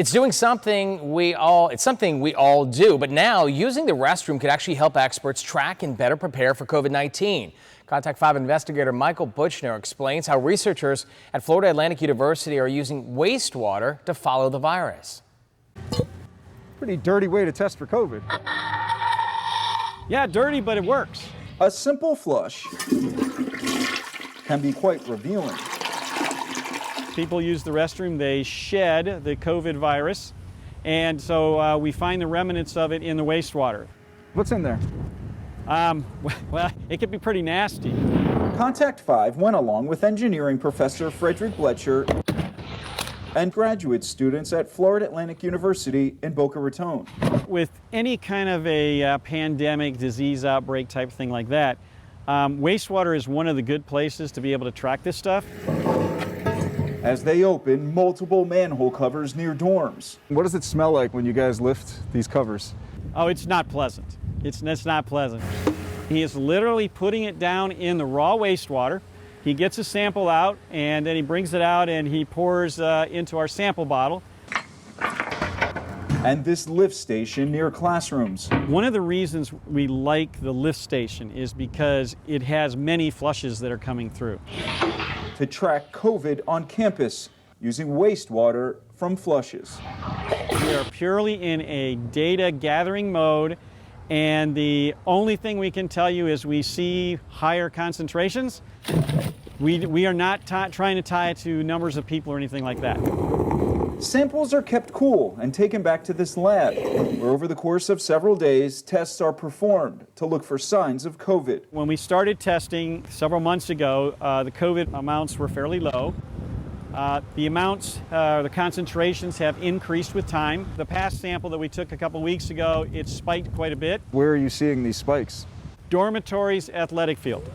It's something we all do, but now using the restroom could actually help experts track and better prepare for COVID-19. Contact 5 investigator Michael Butchner explains how researchers at Florida Atlantic University are using wastewater to follow the virus. Pretty dirty way to test for COVID. Yeah, dirty, but it works. A simple flush can be quite revealing. People use the restroom, they shed the COVID virus, and so we find the remnants of it in the wastewater. What's in there? Well, it could be pretty nasty. Contact 5 went along with engineering professor Frederick Bletcher and graduate students at Florida Atlantic University in Boca Raton. With any kind of a pandemic, disease outbreak type thing like that, wastewater is one of the good places to be able to track this stuff. As they open multiple manhole covers near dorms. What does it smell like when you guys lift these covers? Oh, it's not pleasant. It's not pleasant. He is literally putting it down in the raw wastewater. He gets a sample out, and then he brings it out and he pours into our sample bottle. And this lift station near classrooms. One of the reasons we like the lift station is because it has many flushes that are coming through. To track COVID on campus using wastewater from flushes. We are purely in a data gathering mode, and the only thing we can tell you is we see higher concentrations. We are not trying to tie it to numbers of people or anything like that. Samples are kept cool and taken back to this lab, where over the course of several days, tests are performed to look for signs of COVID. When we started testing several months ago, the COVID amounts were fairly low. The concentrations have increased with time. The past sample that we took a couple weeks ago, it spiked quite a bit. Where are you seeing these spikes? Dormitories, athletic field.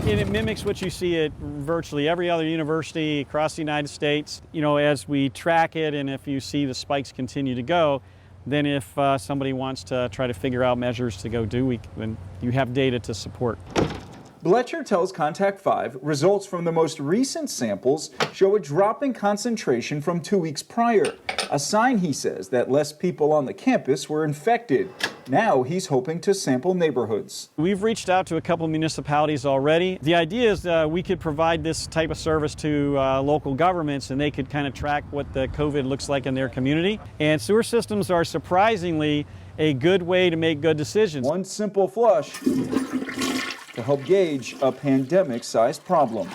And it mimics what you see at virtually every other university across the United States. You know, as we track it, and if you see the spikes continue to go, then if somebody wants to try to figure out measures to go do, then you have data to support. Bletcher tells Contact 5 results from the most recent samples show a drop in concentration from 2 weeks prior, a sign, he says, that less people on the campus were infected. Now he's hoping to sample neighborhoods. We've reached out to a couple of municipalities already. The idea is we could provide this type of service to local governments, and they could kind of track what the COVID looks like in their community. And sewer systems are surprisingly a good way to make good decisions. One simple flush to help gauge a pandemic-sized problem.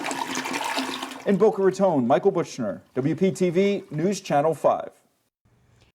In Boca Raton, Michael Butchner, WPTV News Channel 5.